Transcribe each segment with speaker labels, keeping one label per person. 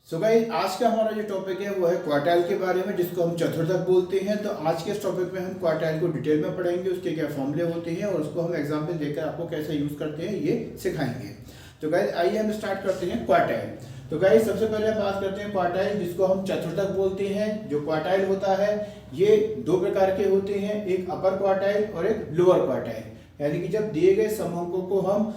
Speaker 1: So guys आज का हमारा जो टॉपिक है वो है क्वार्टाइल के बारे में, जिसको हम चतुर्थक बोलते हैं। तो आज के इस टॉपिक में हम क्वार्टाइल को डिटेल में पढ़ेंगे, उसके क्या फॉर्मूले होते हैं और उसको हम एग्जांपल देकर आपको कैसे यूज करते हैं ये सिखाएंगे। तो गाइस आइए हम स्टार्ट करते हैं क्वार्टाइल। तो गाइस सबसे पहले हम बात करते हैं क्वार्टाइल, जिसको हम चतुर्थक बोलते हैं। जो क्वार्टाइल होता है ये दो प्रकार के होते हैं, एक अपर क्वार्टाइल और एक लोअर क्वार्टाइल। यानी कि जब दिए गए समअंकों को हम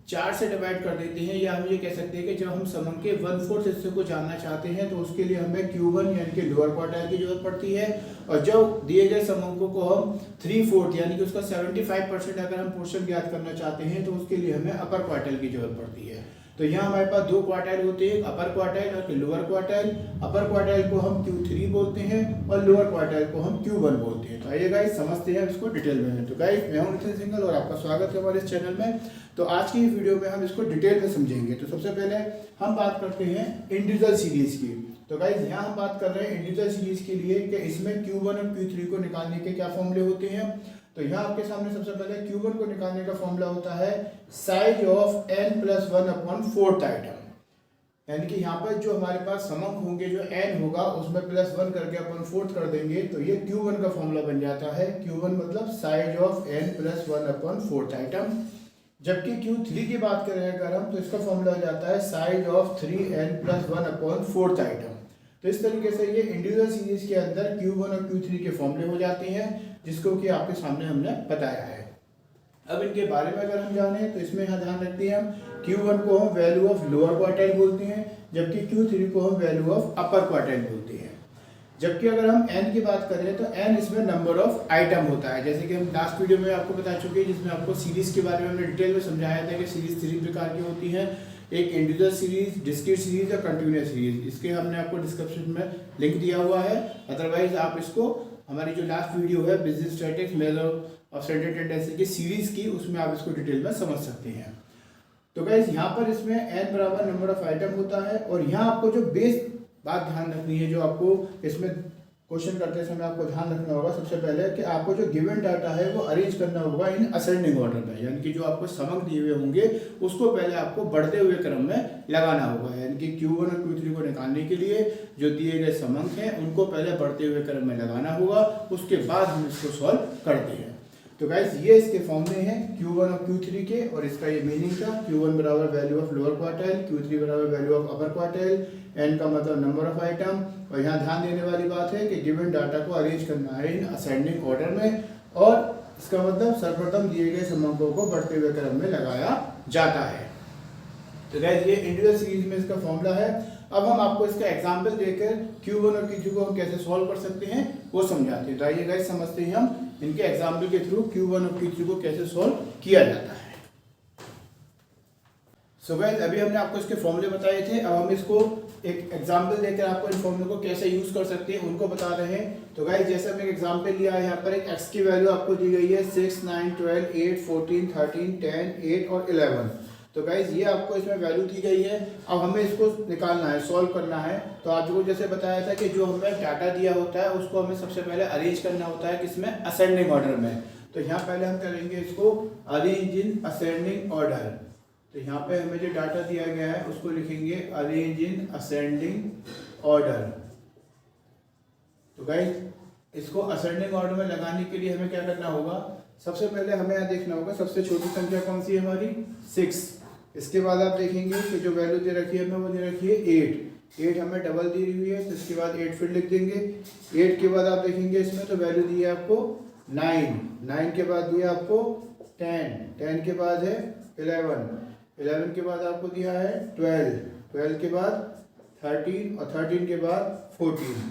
Speaker 1: 4 से डिवाइड कर देते हैं, या हम ये कह सकते हैं कि जब हम समअंक के 1/4 हिस्से को जानना चाहते हैं तो उसके लिए हमें Q1 यानी कि लोअर क्वार्टाइल की जरूरत पड़ती है। और जब दिए गए समअंकों को हम 3/4 यानी कि उसका 75% अगर हम पोर्शन ज्ञात करना चाहते हैं तो उसके लिए हमें अपर क्वार्टाइल की जरूरत पड़ती है। तो यहाँ हमारे पास दो क्वार्टाइल होते हैं, अपर क्वार्टाइल और लोअर क्वार्टाइल। अपर क्वार्टाइल को हम Q3 बोलते हैं और लोअर क्वार्टाइल को हम Q1 बोलते हैं। तो आइए गाइस समझते हैं इसको डिटेल में। तो गाइस मैं हूं नितिन सिंघल और आपका स्वागत है हमारे इस चैनल में। तो आज की वीडियो में हम इसको डिटेल में समझेंगे। तो सबसे पहले हम बात करते हैं इंडिविजुअल सीरीज की। तो गाइस यहाँ हम बात कर रहे हैं इंडिविजुअल सीरीज के लिए कि इसमें Q1 और Q3 को निकालने के क्या फॉर्मूले होते हैं। तो यहाँ आपके सामने सबसे पहले Q1 को निकालने का फॉर्मूला होता है साइज ऑफ n+1/4 आइटम। यानी कि यहाँ पर जो हमारे पास समअंक होंगे, जो n होगा उसमें +1 करके अपन 4 कर देंगे तो ये Q1 का फॉर्मूला बन जाता है। Q1 मतलब साइज ऑफ n+1/4 आइटम। जबकि Q3 की बात करें अगर हम तो इसका फॉर्मूला हो जाता है साइज ऑफ 3n+1/4 आइटम। तो इस तरीके से ये इंडिविजुअल सीरीज के अंदर Q1 और Q3 के फॉर्मूले हो जाते हैं, जिसको कि आपके सामने हमने बताया है। अब इनके बारे में अगर हम जाने तो इसमें यहाँ ध्यान रखते हैं हम Q1 को हम वैल्यू ऑफ लोअर क्वार्टाइल बोलते हैं, जबकि Q3 को हम वैल्यू ऑफ अपर क्वार्टाइल बोलते हैं। जबकि अगर हम n की बात करें तो n इसमें नंबर ऑफ आइटम होता है, जैसे कि हम लास्ट वीडियो में आपको बता चुके हैं, जिसमें आपको सीरीज के बारे में हमने डिटेल में समझाया था कि सीरीज 3 प्रकार की होती है, एक इंडिविजुअल सीरीज, डिस्क्रीट सीरीज और कंटिन्यूअस सीरीज। इसके हमने आपको डिस्क्रिप्शन में लिंक दिया हुआ है। अदरवाइज आप इसको हमारी जो लास्ट वीडियो है business statistics measure of central tendency की सीरीज की, उसमें आप इसको डिटेल में समझ सकते हैं। तो गाइस यहाँ पर इसमें n बराबर नंबर ऑफ आइटम होता है। और यहाँ आपको जो बेस बात ध्यान रखनी है, जो आपको इसमें क्वेश्चन करते समय आपको ध्यान रखना होगा सबसे पहले कि आपको जो गिवन डाटा है वो अरेंज करना होगा इन असेंडिंग ऑर्डर में। यानी कि जो आपको समअंक दिए हुए होंगे उसको पहले आपको बढ़ते हुए क्रम में लगाना होगा। यानी कि Q1 और Q3 को निकालने के लिए जो दिए गए समअंक हैं उनको पहले बढ़ते हुए क्रम में लगाना होगा, उसके बाद हम इसको सॉल्व करते हैं। तो गाइस ये इसके फॉर्मूले हैं Q1 और Q3 के, और इसका ये मीनिंग था Q1 बराबर value of lower quartile, Q3 बराबर value of upper quartile, n का मतलब नंबर ऑफ आइटम। और यहाँ ध्यान देने वाली बात है कि गिवन डाटा को अरेंज करना है इन असेंडिंग ऑर्डर में, और इसका मतलब सर्वप्रथम दिए गए समअंकों को बढ़ते हुए क्रम में लगाया जाता है। तो गाइस ये इंडिविजुअल सीरीज में इसका फॉर्मूला है। अब हम आपको इसका एग्जांपल देकर Q1 और Q3 को हम कैसे सॉल्व कर सकते हैं वो समझाते हैं। तो आइए गाइस समझते हैं हम इनके एग्जांपल के थ्रू Q1 और Q3 को कैसे सॉल्व किया जाता है। सो गाइस अभी हमने आपको इसके फॉर्मूले बताए थे, अब हम इसको एक एग्जांपल देकर आपको इन फॉर्मूले को कैसे यूज कर सकते हैं उनको बता रहे हैं। तो गाइस जैसे हमने एक एग्जांपल लिया है, यहाँ पर एक x की वैल्यू आपको दी गई है 6, 9, 12, 8, 14, 13, 10, 8 और 11। तो गाइज ये आपको इसमें वैल्यू दी गई है। अब हमें इसको निकालना है, सॉल्व करना है। तो आपको जैसे बताया था कि जो हमें डाटा दिया होता है उसको हमें सबसे पहले अरेंज करना होता है, किसमें, असेंडिंग ऑर्डर में। तो यहाँ पहले हम करेंगे इसको अरेंज इन असेंडिंग ऑर्डर। तो यहाँ पे हमें जो डाटा दिया गया है उसको लिखेंगे अरेंज इन असेंडिंग ऑर्डर। तो गाइज इसको असेंडिंग ऑर्डर में लगाने के लिए हमें क्या करना होगा, सबसे पहले हमें यहाँ देखना होगा सबसे छोटी संख्या कौन सी है हमारी, 6। इसके बाद आप देखेंगे कि जो वैल्यू दे रखी है हमें वो दे रखी है 8 हमें डबल दी हुई है, तो इसके बाद 8 फिर लिख देंगे। 8 के बाद आप देखेंगे इसमें तो वैल्यू दी है आपको 9 के बाद दिया आपको 10 के बाद है 11 के बाद आपको दिया है 12 के बाद 13 और 13 के बाद 14।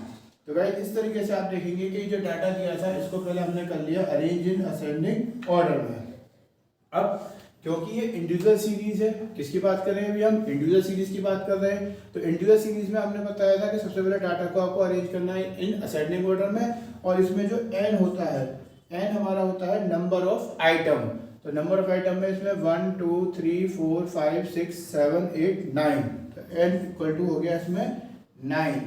Speaker 1: तो गाइस इस तरीके से आप देखेंगे कि जो डाटा दिया था इसको पहले हमने कर लिया अरेंज इन असेंडिंग ऑर्डर में। अब क्योंकि ये इंडिविजुअल सीरीज है, किसकी बात कर रहे हैं अभी हम, इंडिविजुअल सीरीज की बात कर रहे हैं। तो इंडिविजुअल सीरीज में हमने बताया था कि सबसे पहले डाटा को आपको अरेंज करना है इन असेंडिंग ऑर्डर में, और इसमें जो n होता है, n हमारा होता है नंबर ऑफ आइटम। तो नंबर ऑफ आइटम में इसमें 1 2 3 4 5 6 7 8 9, तो n इक्वल टू हो गया इसमें 9।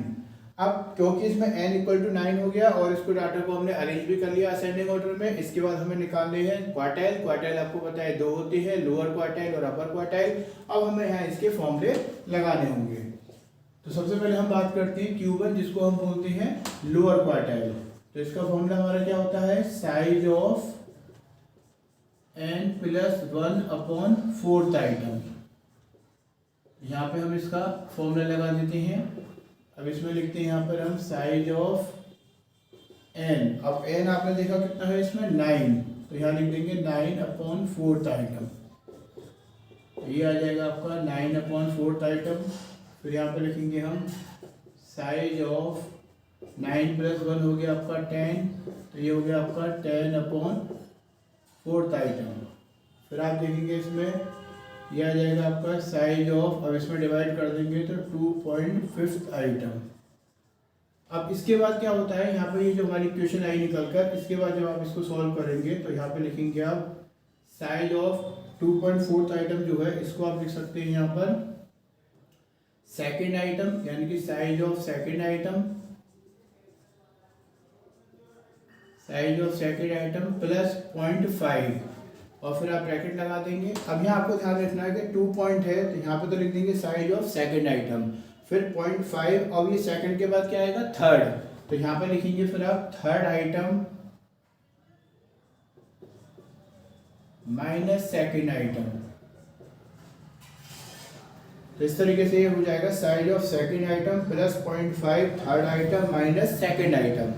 Speaker 1: अब क्योंकि इसमें n इक्वल टू 9 हो गया और इसको डाटा को हमने अरेंज भी कर लिया असेंडिंग ऑर्डर में, इसके बाद हमें निकालने हैं क्वार्टाइल आपको पता है 2 होते हैं, लोअर क्वार्टाइल और अपर क्वार्टाइल। अब हमें यहाँ इसके फॉर्मूले लगाने होंगे। तो सबसे पहले हम बात करते हैं Q1 जिसको हम बोलते हैं लोअर क्वार्टाइल। तो इसका फॉर्मूला हमारा क्या होता है, size of n plus 1/4 item. यहाँ पे हम इसका फॉर्मूला लगा देते हैं। अब इसमें लिखते हैं यहाँ पर हम साइज ऑफ n। अब n आपने देखा कितना है इसमें 9, तो यहाँ लिख देंगे 9/4 आइटम। ये आ जाएगा आपका 9/4 आइटम। फिर यहाँ पे लिखेंगे हम साइज ऑफ 9 प्लस 1 हो गया आपका 10, तो ये हो गया आपका 10/4 आइटम। फिर आप देखेंगे इसमें ये आ जाएगा आपका साइज ऑफ, अब इसमें डिवाइड कर देंगे तो 2.5 आइटम। अब इसके बाद क्या होता है, यहाँ पे ये जो हमारी इक्वेशन आई निकल कर, इसके बाद जब आप इसको सॉल्व करेंगे तो यहाँ पे लिखेंगे आप साइज ऑफ 2.4 आइटम जो है इसको आप लिख सकते हैं यहाँ पर सेकेंड आइटम, यानी कि size of second item, size of second item plus 0.5 और फिर आप ब्रैकेट लगा देंगे। अब यहाँ आपको ध्यान रखना है कि 2 पॉइंट है तो यहाँ पे तो लिख देंगे साइज ऑफ सेकेंड आइटम, फिर 0.5 और ये सेकंड के बाद क्या आएगा थर्ड, तो यहाँ पे लिखेंगे फिर आप third item minus second item. तो इस तरीके से ये हो जाएगा size of second item plus 0.5 third item minus second item.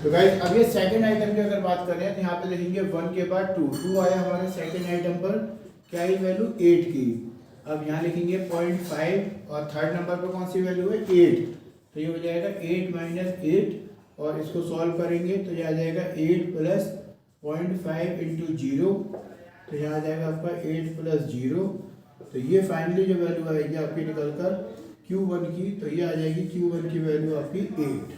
Speaker 1: तो गाइस अब ये सेकेंड आइटम की अगर बात करें तो यहाँ पे लिखेंगे 1 के बाद 2 आया हमारे सेकेंड आइटम पर, क्या है वैल्यू 8 की। अब यहाँ लिखेंगे 0.5 और थर्ड नंबर पर कौन सी वैल्यू है 8, तो ये हो जाएगा 8 माइनस 8 और इसको सॉल्व करेंगे तो ये आ जाएगा 8 प्लस 0.5 इंटू 0, तो यहाँ आ जाएगा आपका 8 प्लस 0। तो ये फाइनली जो वैल्यू आएगी आपकी निकल कर Q1 की, तो ये आ जाएगी Q1 की वैल्यू आपकी 8।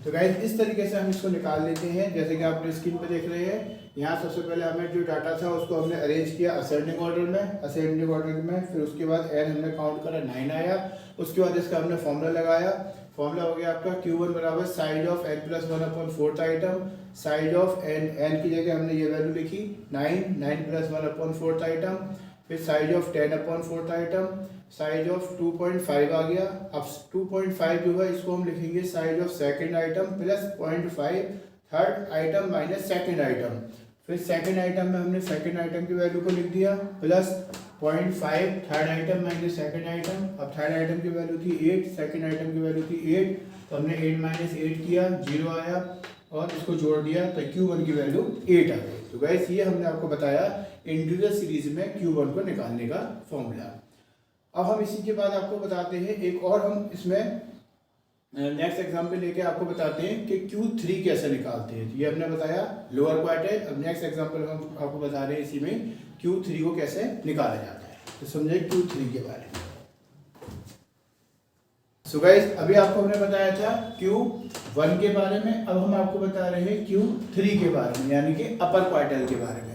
Speaker 1: तो गाइस इस तरीके से हम इसको निकाल लेते हैं, जैसे कि आपने स्क्रीन पर देख रहे हैं। यहाँ सबसे पहले हमें जो डाटा था उसको हमने अरेंज किया असेंडिंग ऑर्डर में, फिर उसके बाद n हमने काउंट करा 9 आया। उसके बाद इसका हमने फॉर्मूला लगाया, फॉर्मूला हो गया आपका Q1 बराबर size of n plus 1/4 item. Size of n की जगह हमने ये वैल्यू लिखी 9 प्लस 1/4 आइटम, फिर size of 10/4 item, size of 2.5 आ गया। अब 2.5 जो है इसको हम लिखेंगे size of second item plus 0.5 third item minus second item. फिर सेकेंड आइटम में हमने सेकेंड आइटम की वैल्यू को लिख दिया plus 0.5 third item minus second item. अब थर्ड आइटम की वैल्यू थी 8, सेकेंड आइटम की वैल्यू थी 8, तो हमने 8 माइनस 8 किया, 0 आया और इसको जोड़ दिया तो Q1 की वैल्यू 8 आ गई। तो गाइस ये हमने आपको बताया इंटीग्रल सीरीज में Q1 को निकालने का फॉर्मूला। अब हम इसी के बाद आपको बताते हैं एक और, हम इसमें नेक्स्ट एग्जाम्पल लेके आपको बताते हैं कि Q3 कैसे निकालते हैं। ये हमने बताया लोअर क्वार्टाइल, अब नेक्स्ट एग्जाम्पल हम आपको बता रहे हैं इसी में Q3 को कैसे निकाला जाता है। तो समझे Q3 के बारे में। सो गाइस अभी आपको हमने बताया था Q1 के बारे में, अब हम आपको बता रहे हैं Q3 के बारे में, यानी कि अपर क्वार्टाइल के बारे में।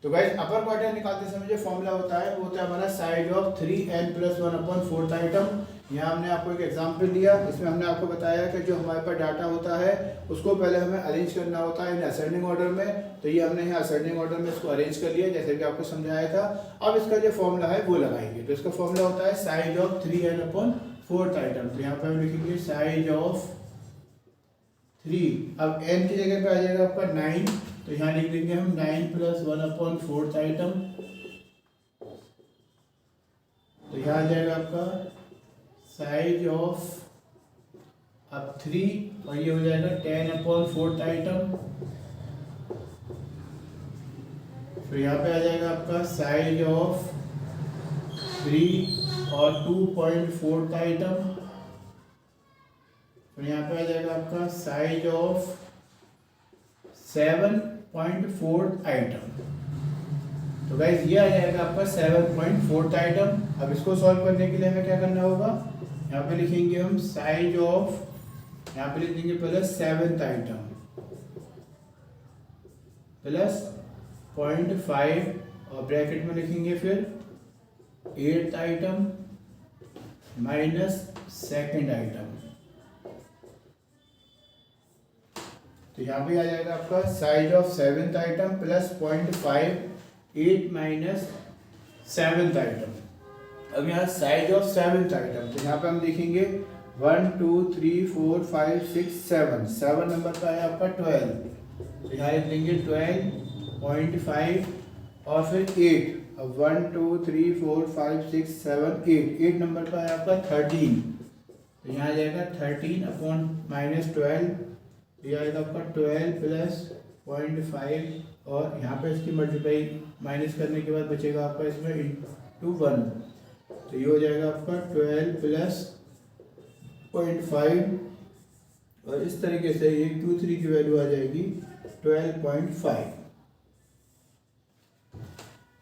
Speaker 1: तो गाइस अपर क्वार्टाइल निकालते समय जो फॉर्मूला होता है वो होता है हमारा size of 3n plus 1/4 item. यहाँ हमने आपको एक एग्जांपल दिया, इसमें हमने आपको बताया कि जो हमारे पास डाटा होता है उसको पहले हमें अरेंज करना होता है इन असेंडिंग ऑर्डर में। तो ये हमने यहाँ असेंडिंग ऑर्डर में इसको अरेंज कर लिया जैसे कि आपको समझाया था। अब इसका जो फॉर्मूला है वो लगाएंगे, तो इसका फॉर्मूला होता है साइज ऑफ 3n/4 आइटम। तो यहाँ पर हम लिखेंगे साइज ऑफ 3, अब n की जगह पे आ जाएगा आपका 9, तो यहाँ लिख देंगे हम 9 प्लस 1/4 आइटम। तो यहाँ आ जाएगा आपका साइज ऑफ अब 3 और ये हो जाएगा 10/4 आइटम। फिर यहाँ पे आ जाएगा आपका साइज ऑफ 3 और 2.4 आइटम। फिर यहाँ पे आ जाएगा आपका साइज ऑफ 7.4 आइटम। तो गाइस ये आ जाएगा आपका 7.4 आइटम। अब इसको सॉल्व करने के लिए हमें क्या करना होगा, यहाँ पे लिखेंगे हम साइज ऑफ, यहाँ पे लिख देंगे प्लस 7th आइटम प्लस 0.5 और ब्रैकेट में लिखेंगे फिर 8th item minus second item. तो यहाँ पे आ जाएगा आपका size of 7th item plus 0.5 8 minus 7th item. अब यहाँ साइज ऑफ सेवंथ आइटम, तो यहाँ पे हम देखेंगे 1 2 3 4 5 6 7, 7 नंबर का है आपका 12, तो यहाँ लिख देंगे 12.5 और फिर 8। अब 1 2 3 4 5 6 7 8, 8 नंबर का है आपका 13, तो यहाँ आ जाएगा 13 अपॉन -12, ये आएगा आपका 12 प्लस 0.5 और यहाँ पे इसकी मल्टीप्लाई माइनस करने के बाद बचेगा आपका इसमें इंटू 1, तो ये हो जाएगा आपका 12 प्लस 0.5 और इस तरीके से ये Q3 की वैल्यू आ जाएगी 12.5।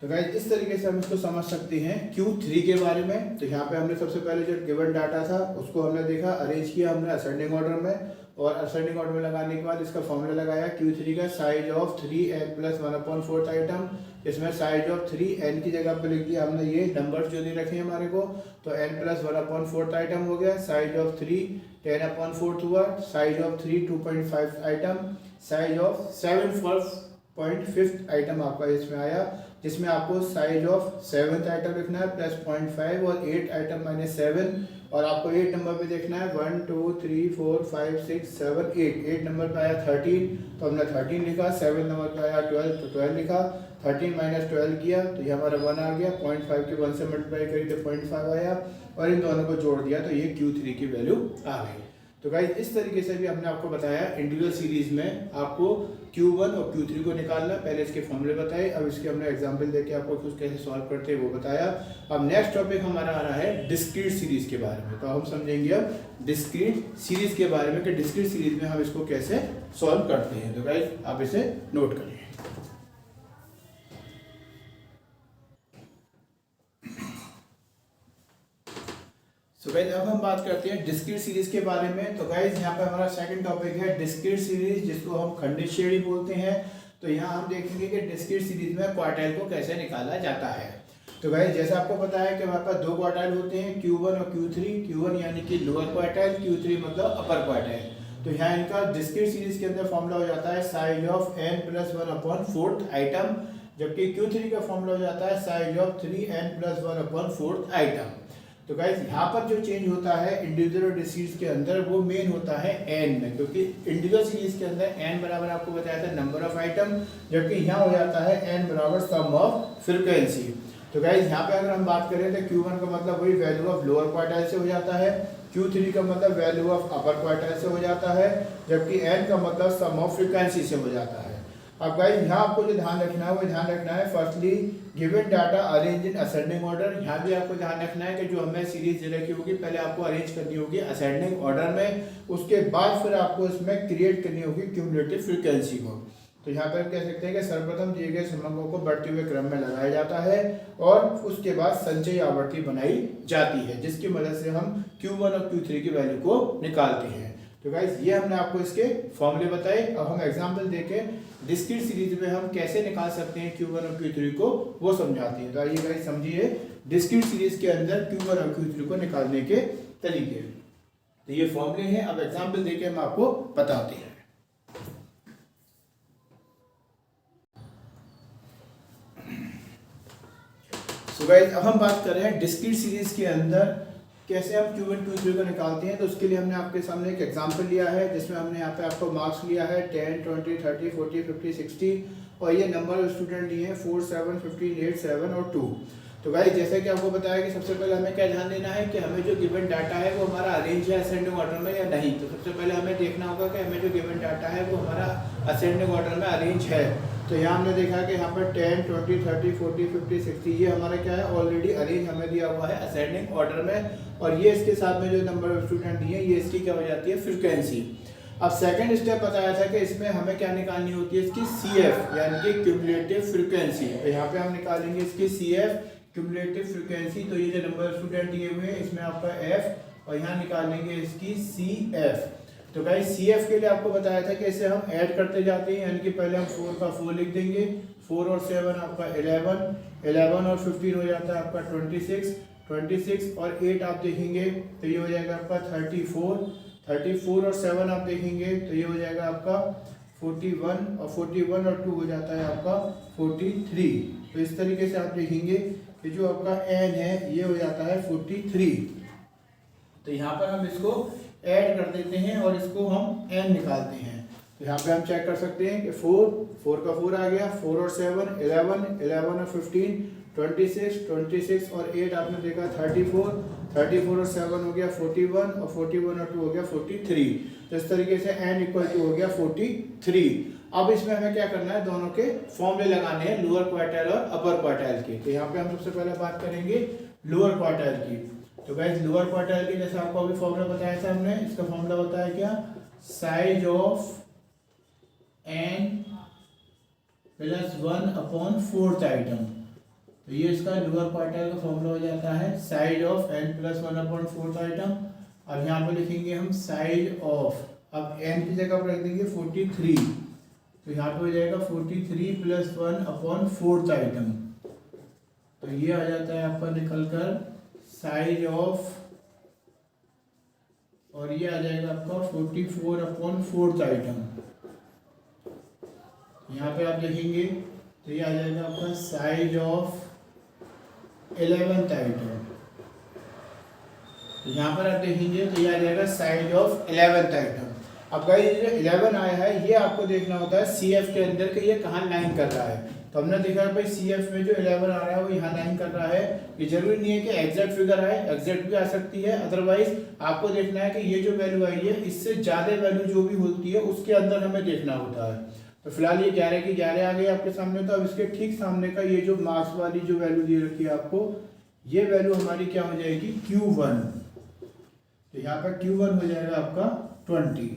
Speaker 1: तो गाइस इस तरीके से हम इसको समझ सकते हैं Q3 के बारे में। तो यहाँ पे हमने सबसे पहले जो गिवन डाटा था उसको हमने देखा, अरेंज किया हमने असेंडिंग ऑर्डर में, और असेंडिंग ऑर्डर में लगाने के बाद इसका फॉर्मूला लगाया Q3 का size of 3n plus 1/4 item. इसमें साइज ऑफ 3n की जगह पे लिख दिया हमने ये नंबर्स जो दे रखे हैं हमारे को, तो n प्लस 1/4 आइटम हो गया, साइज ऑफ 3 10/4 हुआ, size of 3 2.5 item, size of 7.5 item आपका इसमें आया, जिसमें आपको साइज ऑफ 7th आइटम लिखना है प्लस 0.5 और 8 आइटम माइनस 7, और आपको 8 नंबर पे देखना है 1 2 3 4 5 6 7 8, 8 नंबर पे आया 13, तो हमने 13 लिखा, 7 नंबर पे आया 12 तो 12 लिखा, 13 माइनस 12 किया तो ये हमारा 1 आ गया, 0.5 के 1 से मल्टीप्लाई करी तो 0.5 आया, और इन दोनों को जोड़ दिया तो ये Q3 की वैल्यू आ गई। तो गाइस इस तरीके से भी हमने आपको बताया इंटीग्रल सीरीज में आपको Q1 और Q3 को निकालना, पहले इसके फॉर्मूले बताए, अब इसके हमने एग्जांपल देके आपको कुछ कैसे सॉल्व करते हैं वो बताया। अब नेक्स्ट टॉपिक हमारा आ रहा है डिस्क्रीट सीरीज के बारे में, तो हम समझेंगे अब डिस्क्रीट सीरीज के बारे में कि डिस्क्रीट सीरीज में हम इसको कैसे सॉल्व करते हैं। तो गाइस आप इसे नोट करिए। तो गाइस अब हम बात करते हैं डिस्क्रीट सीरीज के बारे में। तो गाइस यहाँ पे हमारा सेकंड टॉपिक है डिस्क्रीट सीरीज, जिसको हम खंडित श्रेणी बोलते हैं। तो यहाँ हम देखेंगे कि डिस्क्रीट सीरीज में क्वार्टाइल को कैसे निकाला जाता है। तो गाइस जैसा आपको पता है कि हमारे पास दो क्वार्टाइल होते हैं, Q1 और Q3। Q1 यानी कि लोअर क्वार्टाइल, Q3 मतलब अपर क्वार्टाइल। तो यहाँ इनका डिस्क्रीट सीरीज के अंदर फॉर्मूला हो जाता है size of n plus 1/4 item, जबकि Q3 का फॉर्मूला हो जाता है size of 3n plus 1/4 item. तो गाइस यहाँ पर जो चेंज होता है इंडिविजुअल और डिस्क्रीट के अंदर वो मेन होता है n में, क्योंकि इंडिविजुअल सीरीज के अंदर n बराबर आपको बताया था नंबर ऑफ आइटम, जबकि यहाँ हो जाता है n बराबर सम ऑफ फ्रीक्वेंसी। तो गाइस यहाँ पे अगर हम बात करें तो Q1 का मतलब वही वैल्यू ऑफ लोअर क्वार्टाइल से हो जाता है, Q3 का मतलब वैल्यू ऑफ अपर क्वार्टाइल से हो जाता है, जबकि n का मतलब सम ऑफ फ्रीक्वेंसी से हो जाता है। अब गाइस यहाँ आपको जो ध्यान रखना है वो ध्यान रखना है firstly given data arrange in ascending order. यहाँ भी आपको ध्यान रखना है कि जो हमें सीरीज दे रखी होगी पहले आपको अरेंज करनी होगी असेंडिंग ऑर्डर में, उसके बाद फिर आपको इसमें क्रिएट करनी होगी क्यूमुलेटिव फ्रीक्वेंसी को। तो यहाँ पर कह सकते हैं कि सर्वप्रथम दिए गए समंकों को बढ़ते हुए क्रम में लगाया जाता है और उसके बाद संचयी आवृत्ति बनाई जाती है, जिसकी मदद से हम Q1 और Q3 की वैल्यू को निकालते हैं। तो गाइस ये हमने आपको इसके फॉर्मूले बताए। अब हम एग्जांपल देके डिस्क्रीट सीरीज में हम कैसे निकाल सकते हैं Q1 और Q3 को वो समझाते हैं। तो आइए गाइस समझिए डिस्क्रीट सीरीज के अंदर Q1 और Q3 को निकालने के तरीके। तो ये फॉर्मूले हैं, अब एग्जांपल देके हम आपको बताते हैं। तो गाइस अब हम बात कर रहे हैं डिस्क्रीट सीरीज के अंदर कैसे हम Q1 Q3 को निकालते हैं। तो उसके लिए हमने आपके सामने एक एग्जांपल लिया है, जिसमें हमने यहाँ पे आपको मार्क्स लिया है 10 20 30 40 50 60, और ये नंबर ऑफ स्टूडेंट लिए हैं 4 7 15 8 7 और 2। तो गाइस जैसे कि आपको बताया कि सबसे पहले हमें क्या ध्यान देना है कि हमें जो गिवन डाटा है वो हमारा अरेंज है असेंडिंग ऑर्डर में या नहीं। तो सबसे पहले हमें देखना होगा कि हमें जो गिवन डाटा है वो हमारा असेंडिंग ऑर्डर में अरेंज है। तो यहाँ हमने देखा कि यहाँ पर 10 20 30 40 50 60 ये हमारा क्या है ऑलरेडी अरेंज हमें दिया हुआ है असेंडिंग ऑर्डर में, और ये इसके साथ में जो नंबर ऑफ स्टूडेंट दिए ये इसकी क्या हो जाती है फ्रीक्वेंसी। अब सेकंड स्टेप बताया था कि इसमें हमें क्या निकालनी होती है इसकी CF यानी कि क्यूमुलेटिव फ्रीक्वेंसी। तो यहाँ पे हम निकालेंगे इसकी CF क्यूमुलेटिव फ्रीक्वेंसी। तो ये जो नंबर ऑफ स्टूडेंट दिए हुए हैं इसमें आपका F और यहाँ निकालेंगे इसकी CF। तो गाइस CF के लिए आपको बताया था कि इसे हम ऐड करते जाते हैं, यानी कि पहले हम 4 का 4 लिख देंगे, 4 और 7 आपका 11, 11 और 15 हो जाता है आपका 26, 26 और 8 आप देखेंगे तो ये हो जाएगा आपका 34, 34 और 7 आप देखेंगे तो ये हो जाएगा आपका 41 और 41 और 2 हो जाता है आपका 43। तो इस तरीके से आप लिखेंगे कि जो आपका n है ये हो जाता है 43। तो यहाँ पर हम इसको ऐड कर देते हैं और इसको हम n निकालते हैं। तो यहाँ पे हम चेक कर सकते हैं कि 4 का 4 आ गया, 4 और 7 11, 11 और 15 26 और 8 आपने देखा 34 और 7 हो गया 41 और 41 और 2 हो गया 43। तो इस तरीके से n इक्वल टू हो गया 43। अब इसमें हमें क्या करना है, दोनों के फॉर्मूले लगाने हैं, लोअर क्वार्टाइल और अपर क्वार्टाइल के। तो यहाँ पे हम सबसे पहले बात करेंगे लोअर क्वार्टाइल की। तो गाइस लोअर क्वार्टाइल के जैसे आपको अभी फॉर्मूला बताया था हमने, इसका फॉर्मूला होता है क्या, size of n plus 1/4 item. तो ये इसका लोअर क्वार्टाइल का फॉर्मूला हो जाता है, size of n plus 1/4 item. अब यहाँ पे लिखेंगे हम साइज ऑफ, अब n की जगह पर रख देंगे 43। तो यहाँ पे हो जाएगा 43 प्लस 1/4 आइटम। तो ये आ जाता है आपका निकल कर साइज ऑफ, और ये आ जाएगा आपका 44/4 आइटम। यहाँ पे आप देखेंगे तो ये आ जाएगा आपका साइज ऑफ 11th आइटम। तो यहाँ पर आप देखेंगे तो ये आ जाएगा साइज ऑफ 11th आइटम। अब गाइस जो 11 आया है ये आपको देखना होता है CF के अंदर कि ये कहाँ लाइन कर रहा है। तो हमने देखा भाई CF में जो 11 आ रहा है वो यहाँ लाइन कर रहा है। ये जरूरी नहीं है कि एग्जैक्ट फिगर आए, एग्जैक्ट भी आ सकती है, अदरवाइज आपको देखना है कि ये जो वैल्यू आई है इससे ज़्यादा वैल्यू जो भी होती है उसके अंदर हमें देखना होता है। तो फिलहाल ये 11 की 11 आ गई आपके सामने। तो अब इसके ठीक सामने का ये जो मार्क्स वाली जो वैल्यू दे रखी है आपको, ये वैल्यू हमारी क्या हो जाएगी, Q1। तो यहाँ पर Q1 हो जाएगा आपका 20।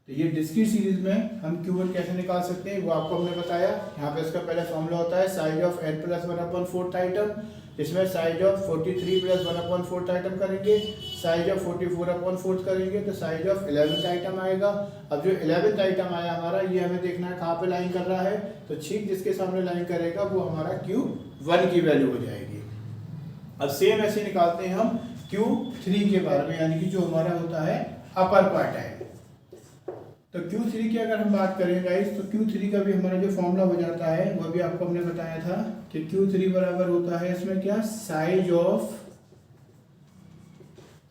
Speaker 1: तो ये डिस्क्रीट सीरीज में हम Q1 कैसे निकाल सकते हैं वो आपको हमने बताया। यहाँ पे इसका पहला फॉर्मूला होता है size of n plus 1/4 item, इसमें साइज ऑफ 43 प्लस 1/4 आइटम करेंगे, साइज ऑफ 44/4 करेंगे तो साइज ऑफ 11th आइटम आएगा। अब जो 11th आइटम आया हमारा ये हमें देखना है कहाँ पे लाइन कर रहा है, तो ठीक जिसके सामने लाइन करेगा वो हमारा Q1 की वैल्यू हो जाएगी। अब सेम ऐसे निकालते हैं हम Q3 के बारे में, यानी कि जो हमारा होता है अपर क्वार्टाइल। तो Q3 की अगर हम बात करें गाइस, तो Q3 का भी हमारा जो फॉर्मूला हो जाता है वो भी आपको हमने बताया था कि Q3 बराबर होता है इसमें क्या, साइज ऑफ,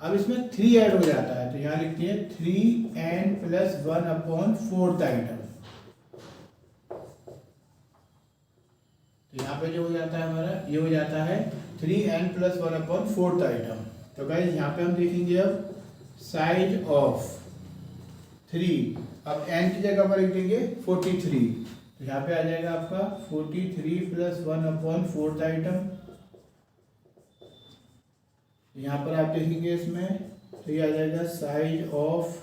Speaker 1: अब इसमें 3 ऐड हो जाता है तो यहाँ लिखते हैं 3n प्लस 1/4 आइटम। तो यहाँ पे जो हो जाता है हमारा ये हो जाता है 3n प्लस 1/4 आइटम। तो गाइस यहाँ पे हम देखेंगे अब साइज ऑफ 3, अब n की जगह पर लिख देंगे 43। तो यहाँ पे आ जाएगा आपका 43 प्लस 1/4 आइटम। यहाँ पर आप देखेंगे इसमें तो ये आ जाएगा साइज ऑफ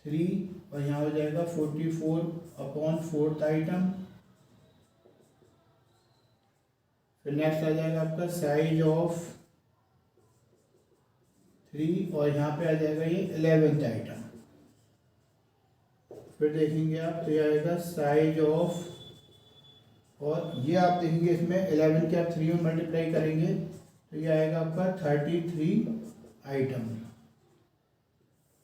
Speaker 1: 3 और यहाँ हो जाएगा 44/4 आइटम। फिर नेक्स्ट आ जाएगा आपका साइज ऑफ 3 और यहाँ पे आ जाएगा ये 11th आइटम। फिर देखेंगे आप तो ये आएगा साइज ऑफ, और ये आप देखेंगे इसमें 11 के आप 3 में मल्टीप्लाई करेंगे तो ये आएगा आपका 33 आइटम।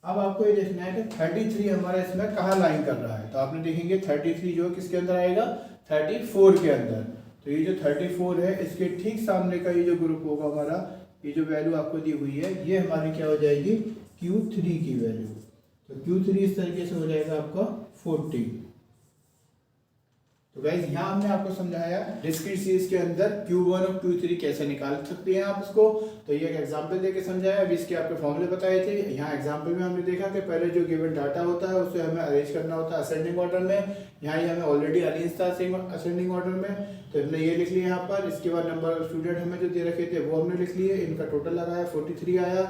Speaker 1: अब आपको ये देखना है कि 33 हमारा इसमें कहाँ लाइन कर रहा है। तो आपने देखेंगे 33 जो किसके अंदर आएगा, 34 के अंदर। तो ये जो 34 है इसके ठीक सामने का ये जो ग्रुप होगा हमारा, ये जो वैल्यू आपको दी हुई है ये हमारी क्या हो जाएगी, Q3 की वैल्यू। तो Q3 इस तरीके से हो जाएगा आपका 40। तो गाइस यहाँ हमने आपको समझाया डिस्क्रीट सीरीज के अंदर Q1 और Q3 कैसे निकाल सकते हैं आप इसको। तो ये एक एग्जांपल देके समझाया, अभी इसके आपके फॉर्मूले बताए थे। यहाँ एग्जांपल में हमने देखा कि पहले जो गिवन डाटा होता है उसे हमें अरेंज करना होता है असेंडिंग ऑर्डर में। यहाँ ये हमें ऑलरेडी अरेंज था असेंडिंग ऑर्डर में, तो हमने ये लिख लिया यहाँ पर। इसके बाद नंबर ऑफ स्टूडेंट हमें जो दे रखे थे वो हमने लिख लिए, इनका टोटल लगाया 43 आया।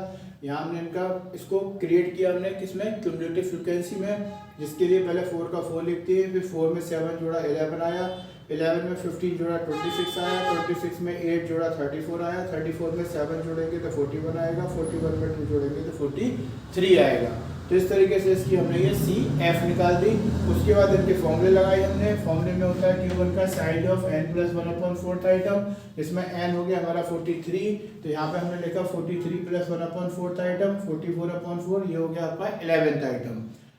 Speaker 1: यहाँ हमने इनका इसको क्रिएट किया हमने किसमें, क्यूमुलेटिव फ्रीक्वेंसी में, जिसके लिए पहले 4 का 4 लिखते हैं, फिर 4 में 7 जोड़ा 11 आया, 11 में 15 जोड़ा 26 आया, 26 में 8 जोड़ा 34 आया, 34 में 7 जोड़ेंगे तो 41 आएगा, 41 में 2 जोड़ेंगे तो 43 आएगा। तो इस तरीके से इसकी हमने ये CF निकाल दी। उसके बाद इनके फॉर्मूले लगाए हमने। फॉर्मूले में होता है Q1 का side of n plus 1/4 item, इसमें n हो गया हमारा 43। तो यहाँ पे हमने लिखा 43 प्लस 1/4 आइटम, 44/4, ये हो गया आपका 11th आइटम।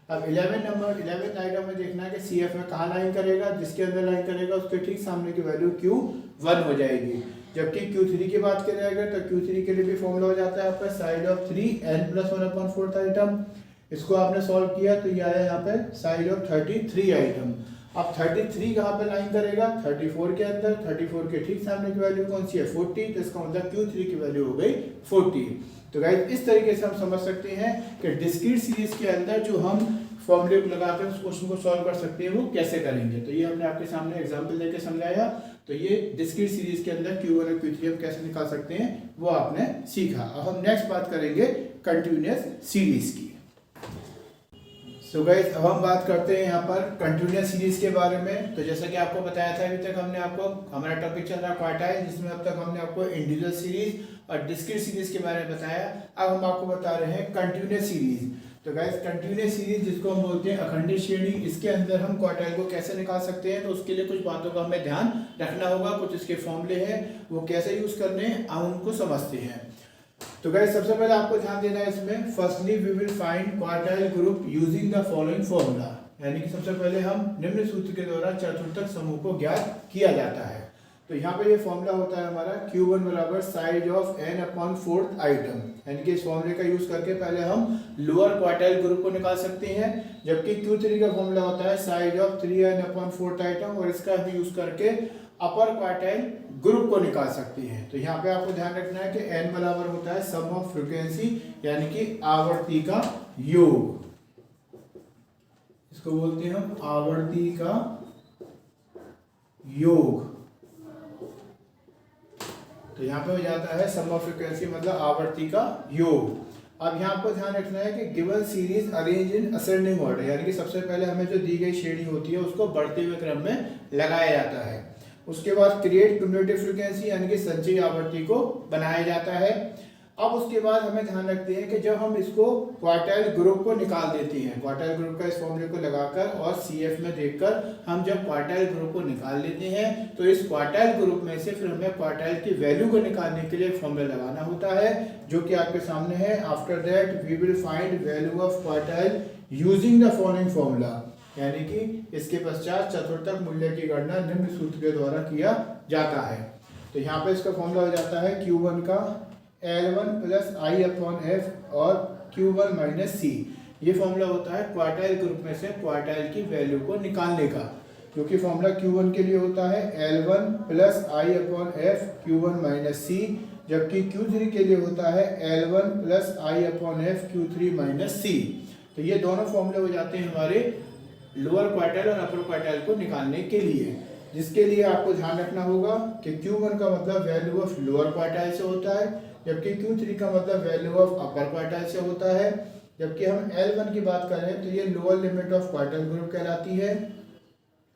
Speaker 1: अब 11th आइटम में देखना है कि CF में कहाँ लाइन करेगा, जिसके अंदर लाइन करेगा उसके ठीक सामने की वैल्यू Q1 हो जाएगी। जबकि Q3 की बात करें अगर तो Q3 के लिए भी फॉर्मूला हो जाता है आपका साइड ऑफ 3n+1/4 आइटम। इसको आपने सॉल्व किया तो ये आया यहाँ पे साइड ऑफ 33 आइटम। अब 33 कहाँ पे लाइन करेगा, 34 के अंदर। 34 के ठीक सामने की वैल्यू कौन सी है, 40, तो इसका मतलब Q3 की वैल्यू हो गई 40। तो गाइस इस तरीके से हम समझ सकते हैं कि डिस्क्रीट सीरीज के अंदर जो हम फॉर्मूले लगाकर उस क्वेश्चन को सॉल्व कर सकते हैं वो कैसे करेंगे। तो ये हमने आपके सामने एग्जांपल देके समझाया। तो ये डिस्क्रीट सीरीज के अंदर Q1 और Q3 हम कैसे निकाल सकते हैं वो आपने सीखा। अब हम नेक्स्ट बात करेंगे कंटिन्यूअस सीरीज की। सो गाइस अब हम बात करते हैं यहाँ पर कंटिन्यूअस सीरीज के बारे में। तो जैसा कि आपको बताया था अभी तक हमने आपको, हमारा टॉपिक चल रहा है क्वार्टाइल, जिसमें अब तक हमने आपको इंडिविजुअल सीरीज और डिस्क्रीट सीरीज के बारे में बताया। अब हम आपको बता रहे हैं कंटिन्यूअस सीरीज। तो गाइस कंटिन्यूअस सीरीज जिसको हम बोलते हैं अखंडित श्रेणी, इसके अंदर हम क्वार्टाइल को कैसे निकाल सकते हैं। तो उसके लिए कुछ बातों का हमें ध्यान रखना होगा, कुछ इसके फॉर्मूले हैं वो कैसे यूज करने हैं हम उनको समझते हैं। तो गाइस सबसे पहले आपको ध्यान देना है इसमें, firstly we will find quartile group using the following formula. यानी कि सबसे पहले हम निम्न सूत्र के द्वारा चतुर्थक समूह को ज्ञात किया जाता है। तो यहाँ पे ये फॉर्मूला होता है हमारा Q1 बराबर साइज ऑफ n/4 आइटम। यानी कि इस फॉर्मूले का यूज करके पहले हम लोअर क्वार्टाइल ग्रुप को निकाल सकते हैं, जबकि Q3 का फॉर्मूला होता है साइज ऑफ 3n/4 आइटम, और इसका भी यूज करके अपर क्वार्टाइल ग्रुप को निकाल सकते हैं। तो यहाँ पे आपको ध्यान रखना है कि n बराबर होता है सम ऑफ फ्रीक्वेंसी, यानी कि आवर्ती का योग। इसको बोलते हैं हम आवर्ती का योग। तो यहाँ पे हो जाता है सम ऑफ फ्रीक्वेंसी मतलब आवर्ती का योग। अब यहाँ आपको ध्यान रखना है कि given series arrange in ascending order, यानी कि सबसे पहले हमें जो दी गई श्रेणी होती है उसको बढ़ते हुए क्रम में लगाया जाता है। उसके बाद क्रिएट क्यूमुलेटिव फ्रीक्वेंसी यानी कि संचयी आवर्ती को बनाया जाता है। अब उसके बाद हमें ध्यान रखते हैं कि जब हम इसको क्वार्टाइल ग्रुप को निकाल देते हैं, क्वार्टाइल ग्रुप का इस फॉर्मूले को लगाकर और CF में देखकर हम जब क्वार्टाइल ग्रुप को निकाल लेते हैं तो इस क्वार्टाइल ग्रुप में से फिर हमें क्वार्टाइल की वैल्यू को निकालने के लिए एक फॉर्मूला लगाना होता है, जो कि आपके सामने है। After that we will find value of quartile using the following formula, यानी कि इसके पश्चात चतुर्थक मूल्य की गणना निम्न सूत्र के द्वारा किया जाता है। तो यहाँ पे इसका फॉर्मूला हो जाता है Q1 का L1 + I/F और Q1 - C। ये फॉर्मूला होता है क्वार्टाइल ग्रुप में से क्वार्टाइल की वैल्यू को निकालने का, जो कि फॉर्मूला Q1 के लिए होता है L1 + I/F Q1 - C, जबकि Q3 के लिए होता है L1 + I/F Q3 - C। तो ये दोनों फॉर्मूले हो जाते हैं हमारे लोअर क्वार्टाइल और अपर क्वार्टाइल को निकालने के लिए, जिसके लिए आपको ध्यान रखना होगा कि Q1 का मतलब वैल्यू ऑफ लोअर क्वार्टाइल से होता है, जबकि Q3 का मतलब वैल्यू ऑफ अपर क्वार्टाइल से होता है। जबकि हम L1 की बात करें तो ये lower limit of quartile group कहलाती है।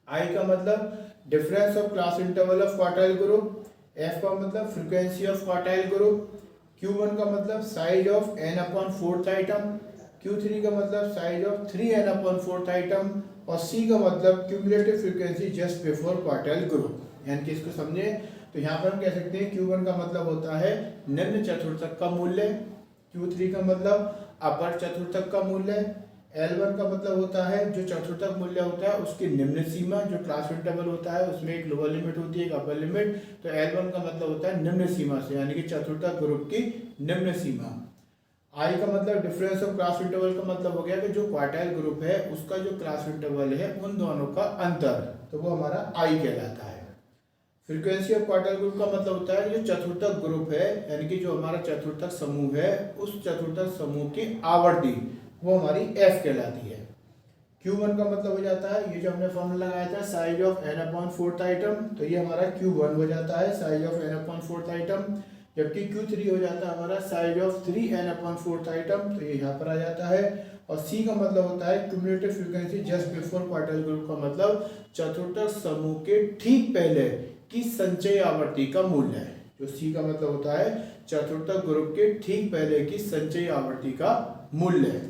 Speaker 1: I का मतलब difference of class interval of quartile group, F का मतलब frequency of quartile group, Q1 का मतलब size of n/4 item, Q3 का मतलब साइज ऑफ 3n/4 आइटम, और C का मतलब cumulative frequency just before quartile group. यानी कि इसको समझे तो यहाँ पर हम कह सकते हैं Q1 का मतलब होता है निम्न चतुर्थक का मूल्य, Q3 का मतलब अपर चतुर्थक का मूल्य, L1 का मतलब होता है जो चतुर्थक मूल्य होता है उसकी निम्न सीमा, जो क्लास इंटरवल होता है उसमें एक लोअर लिमिट होती है एक अपर लिमिट। तो L1 का मतलब होता है निम्न सीमा से, यानी कि चतुर्थक ग्रुप की निम्न सीमा। I का मतलब डिफरेंस ऑफ क्लास इंटरवल का मतलब हो गया कि जो क्वार्टाइल ग्रुप है उसका जो क्लास इंटरवल है उन दोनों का अंतर, तो वो हमारा I कहलाता है। फ्रीक्वेंसी ऑफ क्वार्टाइल ग्रुप का मतलब होता है जो चतुर्थक ग्रुप है, यानी कि जो हमारा चतुर्थक समूह है उस चतुर्थक समूह की आवर्ती वो हमारी F कहलाती है। Q1 का मतलब हो जाता है ये जो हमने फॉर्मूला लगाया था साइज ऑफ n/4 आइटम, तो ये हमारा Q1 हो जाता है साइज ऑफ n/4 आइटम। जबकि Q3 हो जाता है हमारा साइज ऑफ 3n/4 आइटम, तो ये यहाँ पर आ जाता है। और C का मतलब होता है cumulative frequency just before quartile group का मतलब चतुर्थक समूह के ठीक पहले की संचयी आवर्ती का मूल्य है। जो C का मतलब होता है चतुर्थक ग्रुप के ठीक पहले की संचयी आवर्ती का मूल्य है।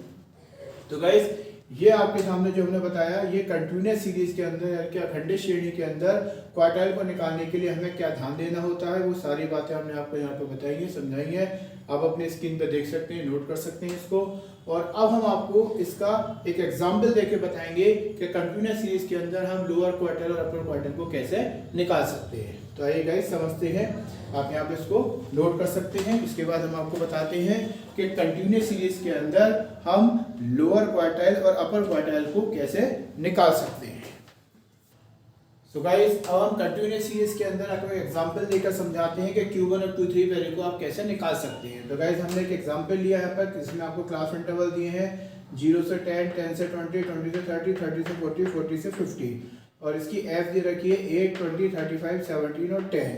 Speaker 1: तो गाइस ये आपके सामने जो हमने बताया ये कंटिन्यूअस सीरीज के अंदर यानी कि अखंडित श्रेणी के अंदर क्वार्टाइल को निकालने के लिए हमें क्या ध्यान देना होता है वो सारी बातें हमने आपको यहाँ पे बताई है, समझाई है। आप अपने स्क्रीन पे देख सकते हैं, नोट कर सकते हैं इसको। और अब हम आपको इसका एक एग्जाम्पल देके बताएंगे कि कंटिन्यूअस सीरीज के अंदर हम लोअर क्वार्टाइल और अपर क्वार्टाइल को कैसे निकाल सकते हैं। तो आइए गाइस समझते हैं, आप यहाँ पे इसको नोट कर सकते हैं। इसके बाद हम आपको बताते हैं कि कंटिन्यूअस सीरीज के अंदर हम लोअर क्वार्टाइल और अपर क्वार्टाइल को कैसे निकाल सकते हैं। सो गाइस अब हम कंटिन्यूअस सीरीज के अंदर आपको एग्जांपल देकर समझाते हैं कि Q1 और Q3 वैल्यू को आप कैसे निकाल सकते हैं। तो गाइस हमने एक एग्जांपल लिया है यहाँ पर, इसमें आपको क्लास इंटरवल दिए हैं 0 से 10, 10 से 20, 20 से 30, 30 से 40, 40 से 50 और इसकी एफ दे रखी है 8, 20, 35, 17 और 10।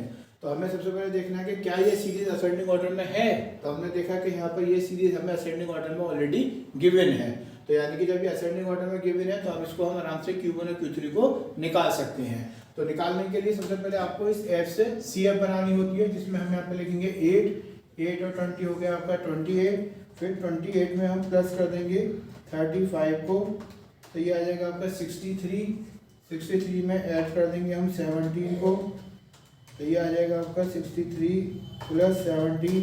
Speaker 1: तो हमें सबसे पहले देखना है कि क्या ये सीरीज असेंडिंग ऑर्डर में है। तो हमने देखा कि यहाँ पर ये सीरीज हमें असेंडिंग ऑर्डर में ऑलरेडी गिवन है। तो यानी कि जब ये असेंडिंग ऑर्डर में गिवन है तो हम इसको हम आराम से Q1 और Q3 को निकाल सकते हैं। तो निकालने के लिए सबसे पहले आपको इस एफ से CF बनानी होती है, जिसमें हम यहाँ पे लिखेंगे 8 और 20 हो गया आपका 28, फिर 28 में हम प्लस कर देंगे 35 को, तो ये आ जाएगा आपका 63, 63 में ऐड कर देंगे हम 17 को, तो ये आ जाएगा आपका 63 प्लस 17,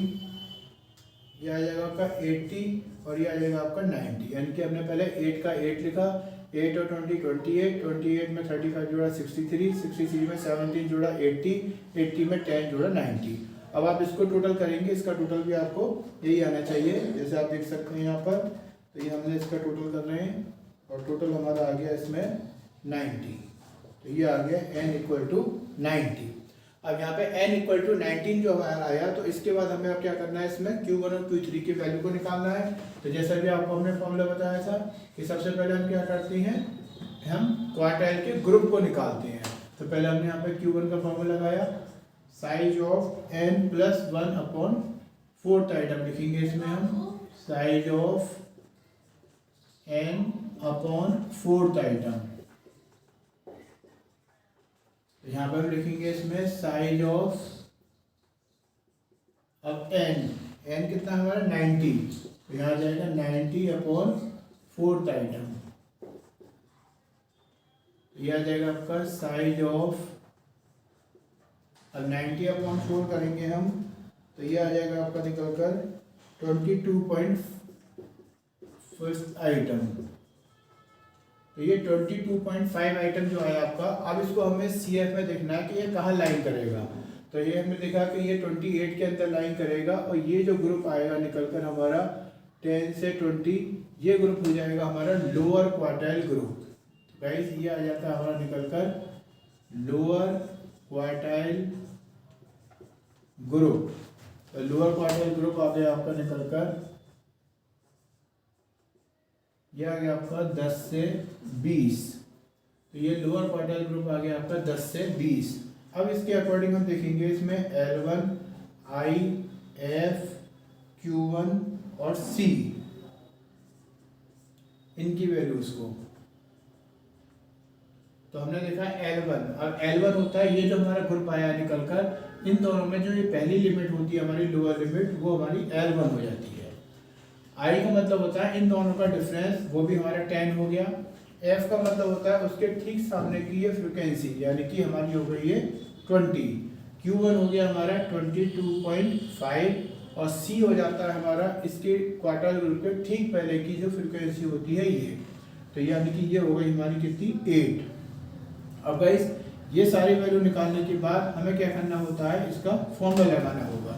Speaker 1: ये आ जाएगा आपका 80 और ये आ जाएगा आपका 90। यानी कि हमने पहले 8 का 8 लिखा, 8 और 20 28, 28 में 35 जोड़ा 63, 63 में 17 जोड़ा 80, 80 में 10 जोड़ा 90। अब आप इसको टोटल करेंगे, इसका टोटल भी आपको यही आना चाहिए, जैसे आप देख सकते हैं यहाँ पर। तो ये हमने इसका टोटल कर रहे हैं और टोटल हमारा आ गया इसमें 90। तो ये आ गया n = 90। अब यहाँ पे n = 19 जो हमारा आया, तो इसके बाद हमें अब क्या करना है, इसमें Q1 और Q3 की वैल्यू को निकालना है। तो जैसा भी आपको हमने फॉर्मूला बताया था कि सबसे पहले हम क्या करते हैं, हम क्वार्टाइल के ग्रुप को निकालते हैं। तो पहले हमने यहाँ पे Q1 का फॉर्मूला लगाया, साइज ऑफ n + 1/4 आइटम लिखेंगे इसमें हम, साइज ऑफ n/4 आइटम। यहाँ पर हम लिखेंगे इसमें साइज ऑफ, अब n कितना हमारा 90, तो यहाँ आ जाएगा 90/4 आइटम। ये आ जाएगा आपका साइज ऑफ, अब 90/4 करेंगे हम, तो ये आ जाएगा आपका निकलकर 22.5 आइटम। तो ये 22.5 आइटम जो है आपका, अब इसको हमें CF में देखना है कि ये कहाँ लाइन करेगा। तो ये हमने देखा कि ये 28 के अंदर लाइन करेगा और ये जो ग्रुप आएगा निकलकर हमारा 10 से 20, ये ग्रुप हो जाएगा हमारा लोअर क्वार्टाइल ग्रुप। तो गाइस ये आ जाता है हमारा निकलकर लोअर क्वार्टाइल ग्रुप। तो लोअर क्वार्टाइल ग्रुप आ गया आपका निकलकर, ये आ गया आपका 10 से 20। तो ये लोअर क्वार्टाइल ग्रुप आ गया आपका 10 से 20। अब इसके अकॉर्डिंग हम देखेंगे इसमें L1, I, F, Q1 और C, इनकी वैल्यूज को। तो हमने देखा L1, अब L1 होता है ये जो हमारा ग्रुप आया निकलकर, इन दोनों में जो ये पहली लिमिट होती है हमारी लोअर लिमिट, वो हमारी L1 हो जाती है। I का मतलब होता है इन दोनों का डिफरेंस, वो भी हमारा 10 हो गया। F का मतलब होता है उसके ठीक सामने की ये फ्रीक्वेंसी, यानी कि हमारी हो गई है 20। Q1 हो गया हमारा 22.5 और C हो जाता है हमारा इसके क्वार्टाइल ग्रुप के ठीक पहले की जो फ्रीक्वेंसी होती है ये। तो यानी कि ये हो गई हमारी कितनी 8। अब गाइस ये सारी वैल्यू निकालने के बाद हमें क्या करना होता है, इसका फॉर्मूला लगाना होगा।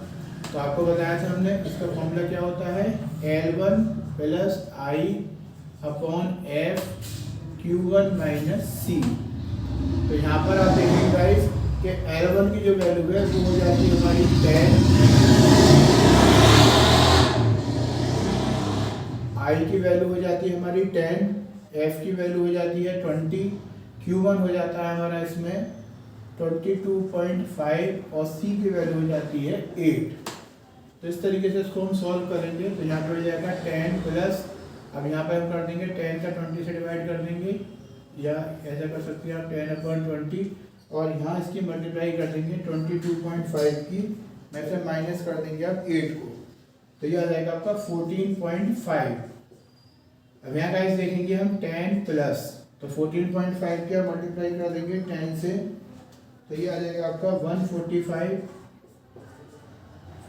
Speaker 1: तो आपको बताया था हमने, इसका फॉर्मूला क्या होता है, L1 + I/F Q1 - C। तो यहाँ पर आप देखेंगे गाइस कि L1 की जो वैल्यू है वो हो जाती है हमारी 10, I की वैल्यू हो जाती है हमारी 10, F की वैल्यू हो जाती है 20, Q1 हो जाता है हमारा इसमें 22.5 और C की वैल्यू हो जाती है 8। तो इस तरीके से इसको हम सॉल्व करेंगे। तो यहाँ पे हो जाएगा 10 प्लस, अब यहाँ पे हम कर देंगे 10 का 20 से डिवाइड कर देंगे, या ऐसा कर सकते हैं आप 10/20, और यहाँ इसकी मल्टीप्लाई कर देंगे 22.5 की, में से माइनस कर देंगे आप 8 को, तो ये आ जाएगा आपका 14.5। अब यहाँ गाइस देखेंगे हम 10 प्लस, तो 14.5 की मल्टीप्लाई कर देंगे 10 से, तो ये आ जाएगा आपका 145,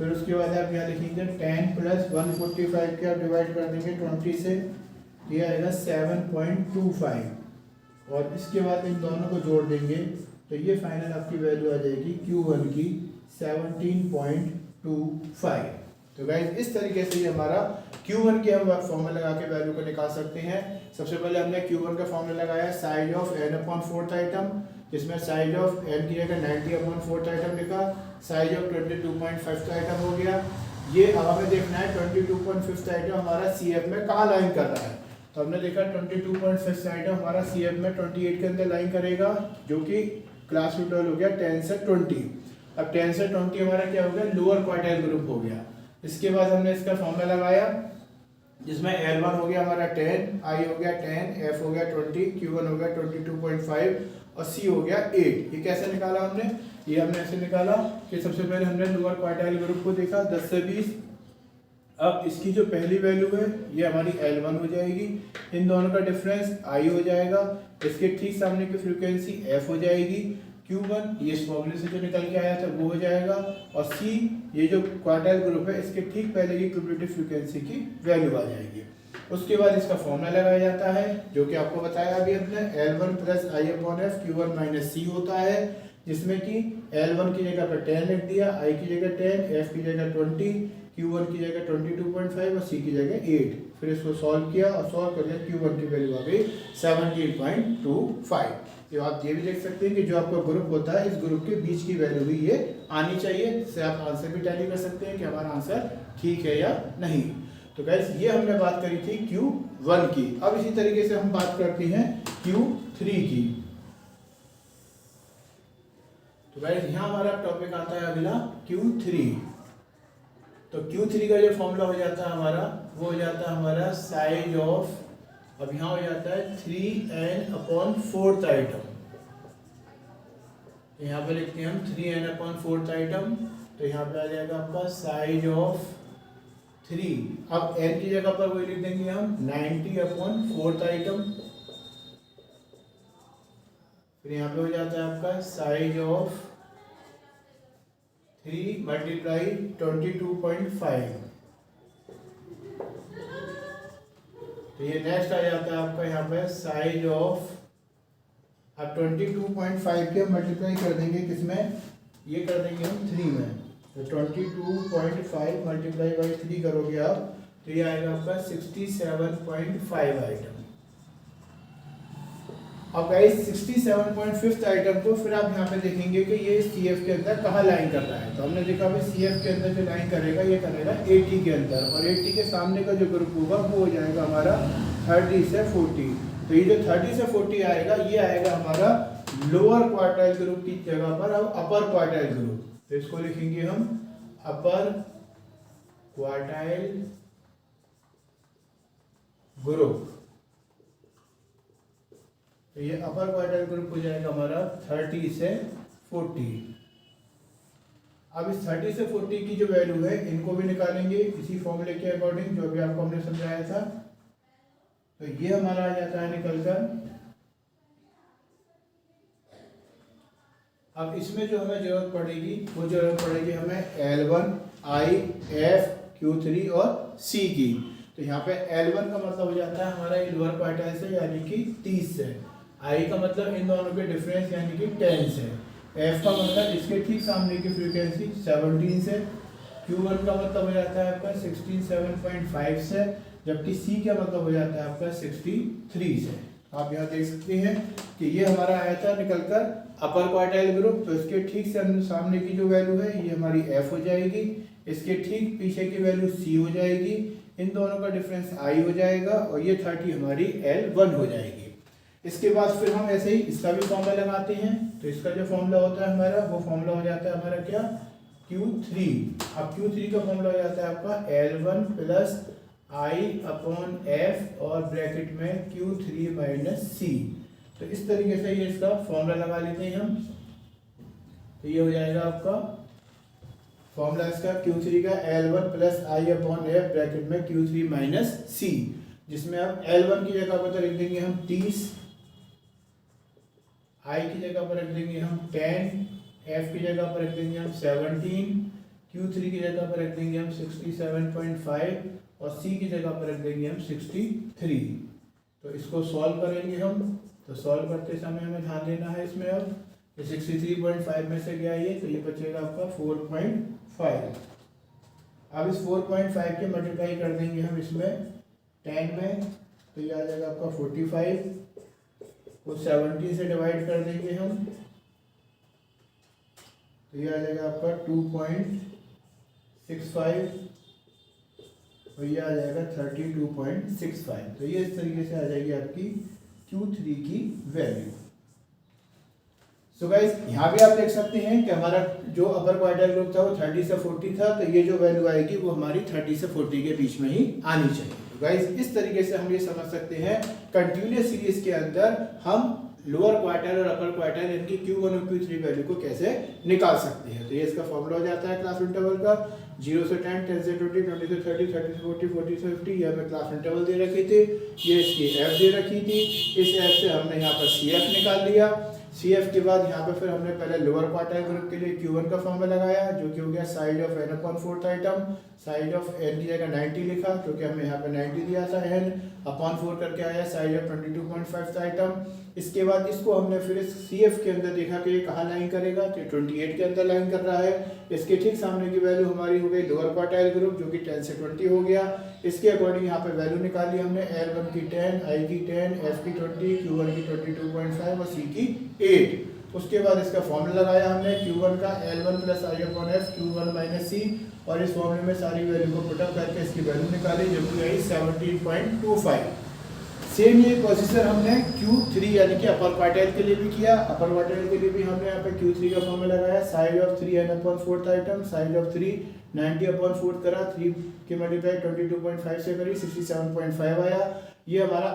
Speaker 1: फिर उसके बाद आप यहाँ लिखेंगे 10 प्लस 145 के आप डिवाइड कर देंगे 20 से, ये आएगा 7.25 और इसके बाद इन दोनों को जोड़ देंगे तो ये फाइनल आपकी वैल्यू आ जाएगी Q1 की 17.25। तो गाइस इस तरीके से ये हमारा Q1 की हम फॉर्मूला लगा के वैल्यू को निकाल सकते हैं। सबसे पहले हमने Q1 का फॉर्मूला लगाया साइज ऑफ n/4 आइटम, जिसमें साइज ऑफ n की जगह 90/4 आइटम लिखा, साइज ऑफ 22.5 आइटम हो गया। ये अब हमें देखना है 22.5 आइटम हमारा CF में कहाँ लाइन कर रहा है। तो हमने देखा 22.5 आइटम हमारा CF में 28 के अंदर लाइन करेगा, जो कि क्लास टोटल हो गया 10 से 20। अब 10 से 20 हमारा क्या हो गया, लोअर क्वार्टाइल ग्रुप हो गया। इसके बाद हमने इसका फॉर्मूला लगाया जिसमें L1 हो गया हमारा 10, I हो गया 10, F हो गया 20, Q1 हो गया 22.5 और C हो गया 8। ये कैसे निकाला हमने, ये हमने ऐसे निकाला कि सबसे पहले हमने लोअर क्वार्टाइल ग्रुप को देखा 10 से 20। अब इसकी जो पहली वैल्यू है ये हमारी L1 हो जाएगी, इन दोनों का डिफरेंस I हो जाएगा, इसके ठीक सामने की फ्रीक्वेंसी F हो जाएगी, Q1 ये इस फॉर्मूले से जो निकल के आया था वो हो जाएगा, और C ये जो क्वार्टाइल ग्रुप है इसके ठीक पहले की क्यूमुलेटिव फ्रीक्वेंसी की वैल्यू आ जाएगी। उसके बाद इसका फॉर्मूला लगाया जाता है जो कि आपको बताया अभी हमने, L1 plus I/F Q1 minus C होता है, जिसमें कि L1 की जगह पर 10 लिख दिया, I की जगह 10, F की जगह 20, Q1 की जगह 22.5 और C की जगह 8। फिर इसको सॉल्व किया और सॉल्व कर दिया, Q1 की वैल्यू आ गई 17.25। तो आप ये भी देख सकते हैं कि जो आपका ग्रुप होता है इस ग्रुप के बीच की वैल्यू भी ये आनी चाहिए, जिससे आप आंसर भी टैली कर सकते हैं कि हमारा आंसर ठीक है या नहीं। तो गाइस ये हमने बात करी थी Q1 की। अब इसी तरीके से हम बात करते हैं Q3 की। तो गाइस यहाँ हमारा टॉपिक आता है अगला Q3। तो Q3 का जो फॉर्मूला हो जाता है हमारा, वो हो जाता है हमारा साइज ऑफ, अब यहाँ हो जाता है 3n/4 आइटम। तो यहाँ पे लिखते हैं हम 3n/4 आइटम, तो यहाँ पे आ जाएगा आपका साइज ऑफ 3। अब n की जगह पर वही लिख देंगे हम 90/4 आइटम। फिर यहाँ पे हो जाता है आपका साइज ऑफ 3 मल्टीप्लाई 22.5। तो ये नेक्स्ट आ जाता है आपका यहाँ पे साइज ऑफ, अब 22.5 के मल्टीप्लाई कर देंगे किसमें, ये कर देंगे हम 3 में। तो 22.5 मल्टीप्लाई बाई 3 करोगे आप तो ये आएगा आपका 67.5 आइटम। अब गाइस 67.5 आइटम को फिर आप यहाँ पे देखेंगे कि ये CF के अंदर कहाँ लाइन कर रहा है। तो हमने देखा भाई CF के अंदर जो लाइन करेगा ये करेगा 80 के अंदर, और 80 के सामने का जो ग्रुप होगा वो हो जाएगा हमारा 30 से 40। तो ये जो 30 से 40 आएगा ये आएगा हमारा लोअर क्वार्टाइल ग्रुप की जगह पर अब अपर क्वार्टाइल ग्रुप। तो इसको लिखेंगे हम अपर क्वार्टाइल ग्रुप। तो ये अपर क्वार्टाइल ग्रुप हो जाएगा हमारा 30 से 40। अब इस 30 से 40 की जो वैल्यू है इनको भी निकालेंगे इसी फॉर्मूले के अकॉर्डिंग जो अभी आपको हमने समझाया था। तो ये हमारा आ जाता है निकलकर। अब इसमें जो हमें जरूरत पड़ेगी वो जरूरत पड़ेगी हमें L1, I, F, Q3 और C की। तो यहाँ पे L1 का मतलब हो जाता है हमारा ये लोअर क्वार्टाइल से यानी कि 30 से, I का मतलब इन दोनों के डिफरेंस यानी कि 10 से, F का मतलब इसके ठीक सामने की फ्रीक्वेंसी 17 से, Q1 का मतलब हो जाता है आपका 67.5 से, जबकि C का मतलब हो जाता है आपका 63 से। आप यहाँ देख सकते हैं कि ये हमारा आया था निकलकर अपर क्वार्टाइल ग्रुप। तो इसके ठीक से सामने की जो वैल्यू है ये हमारी F हो जाएगी, इसके ठीक पीछे की वैल्यू C हो जाएगी, इन दोनों का डिफरेंस I हो जाएगा, और ये 30 हमारी L1 हो जाएगी। इसके बाद फिर हम ऐसे ही इसका भी फॉर्मूला लगाते हैं। तो इसका जो फॉर्मूला होता है हमारा वो फॉर्मूला हो जाता है हमारा क्या, Q3। अब Q3 का फॉर्मूला हो जाता है आपका L1 प्लस I/F और ब्रैकेट में Q3 माइनस C। तो इस तरीके से ये इसका फॉर्मूला लगा लेते हैं हम। तो ये हो जाएगा आपका फॉर्मूला इसका Q3 का L1 प्लस I/F ब्रैकेट में Q3 माइनस C, जिसमें अब L1 की जगह पर लिख देंगे हम 30, I की जगह पर रख देंगे हम 10, F की जगह पर रख देंगे हम 17, Q3 की जगह पर रख देंगे हम 67.5 और C की जगह पर रख देंगे हम 63। तो इसको सॉल्व करेंगे हम। तो सॉल्व करते समय हमें ध्यान देना है इसमें अब 63.5 में से गया ये, तो ये बचेगा आपका 4.5। अब इस 4.5 के मल्टीप्लाई कर देंगे हम इसमें 10 में, तो ये आ जाएगा आपका 45। वो 70 से डिवाइड कर देंगे हम, तो ये आ जाएगा आपका 2.65 और ये आ जाएगा 32.65। तो ये इस तरीके से आ जाएगी आपकी Q3 की वैल्यू। सो गाइस यहाँ भी आप देख सकते हैं कि हमारा जो अपर क्वार्टाइल ग्रुप था वो 30 से 40 था, तो ये जो वैल्यू आएगी वो हमारी 30 से 40 के बीच में ही आनी चाहिए। तो गाइस इस तरीके से हम ये समझ सकते हैं कंटिन्यूअस सीरीज के अंदर हम लोअर क्वार्टाइल और अपर क्वार्टाइल इनकी Q1 और Q3 वैल्यू को कैसे निकाल सकते हैं। तो ये इसका फॉर्मूला हो जाता है क्लास इंटरवल का 0 से 10, 10 से 20, 20 से 30, 30 से 40, 40 से 50। ये हमें क्लास इंटरवल दे रखी थी, ये इसकी एफ दे रखी थी। इस एफ से हमने यहाँ पर CF निकाल लिया। CF के बाद यहाँ पे फिर हमने पहले लोअर क्वार्टाइल ग्रुप के लिए Q1 का फॉर्मूला लगाया, जो कि हो गया side of n/4 item. Side of n की जगह 90 लिखा, क्योंकि हमें यहाँ पे 90 दिया था, n/4 करके आया साइड ऑफ 22.5 आइटम। इसके बाद इसको हमने फिर इस CF के अंदर देखा कि ये कहाँ लाइन करेगा, तो 28 के अंदर लाइन कर रहा है। इसके ठीक सामने की वैल्यू हमारी हो गई लोअर क्वार्टाइल ग्रुप, जो कि 10 से 20 हो गया। इसके अकॉर्डिंग यहाँ पे वैल्यू निकाली हमने, L1 की 10, I की 10, F की 20, Q1 की 22.5 और C की 8। उसके बाद इसका फॉर्मूला लगाया हमने Q1 का L1 plus I/F Q1 minus C, और इस फॉर्मूले में सारी वैल्यू को पुटअप करके इसकी वैल्यू निकाली, जो कि आई 17.25। सेम ये प्रोसीजर हमने Q3 यानी कि अपर क्वार्टाइल के लिए भी किया। अपर क्वार्टाइल के लिए भी हमने यहाँ पे Q3 का फॉर्मूला लगाया, side of 3 n/4 item, side of 3 90/4 करा, 3 की मल्टीप्लाई 22.5 से करी, 67.5 आया। ये हमारा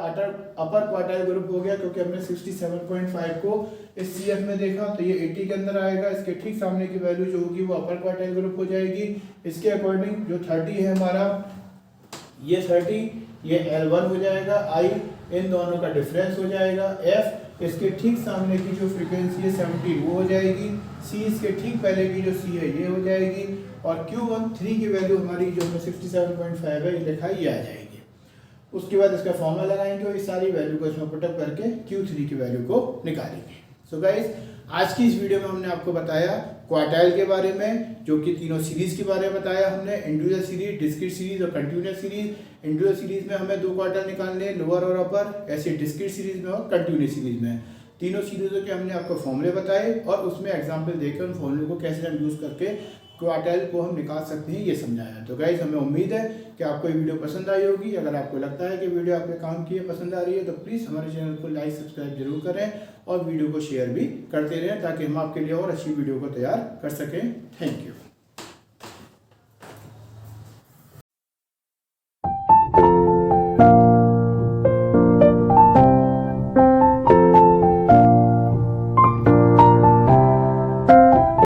Speaker 1: अपर क्वार्टाइल ग्रुप हो गया, क्योंकि हमने 67.5 को इस CF में देखा, तो ये 80 के अंदर आएगा। इसके ठीक सामने की वैल्यू जो होगी वो अपर क्वार्टाइल ग्रुप हो जाएगी। इसके अकॉर्डिंग जो 30 है हमारा, ये 30, ये L1 हो जाएगा, I इन दोनों का डिफरेंस हो जाएगा, F इसके ठीक सामने की जो फ्रीक्वेंसी है 70 वो हो जाएगी, C इसके ठीक पहले की जो C है ये हो जाएगी, और Q1 3 की वैल्यू हमारी जो 67.5 है ये लिखा ये आ जाएगी। उसके बाद इसका फॉर्मूला लगाएंगे और इस सारी वैल्यू को इसमें पुटअप करके Q3 की वैल्यू को निकालेंगे। सो गाइस आज की इस वीडियो में हमने आपको बताया क्वार्टाइल के बारे में, जो कि तीनों सीरीज के बारे में बताया हमने, इंडिविजुअल सीरीज, डिस्क्रीट सीरीज और कंटिन्यूअस सीरीज। इंडिविजुअल सीरीज में हमें 2 क्वार्टाइल निकालने हैं, लोअर और अपर, ऐसे डिस्क्रीट सीरीज में और कंटिन्यूअस सीरीज में। तीनों सीरीजों के हमने आपको फॉर्मूले बताए और उसमें एग्जाम्पल देकर उन फॉर्मूले को कैसे हम यूज़ करके क्वार्टाइल को हम निकाल सकते हैं ये समझाया। तो गाइस हमें उम्मीद है कि आपको ये वीडियो पसंद आई होगी। अगर आपको लगता है कि वीडियो आपके काम की है, पसंद आ रही है, तो प्लीज़ हमारे चैनल को लाइक सब्सक्राइब जरूर करें और वीडियो को शेयर भी करते रहें, ताकि हम आपके लिए और अच्छी वीडियो को तैयार कर सकें। Thank you.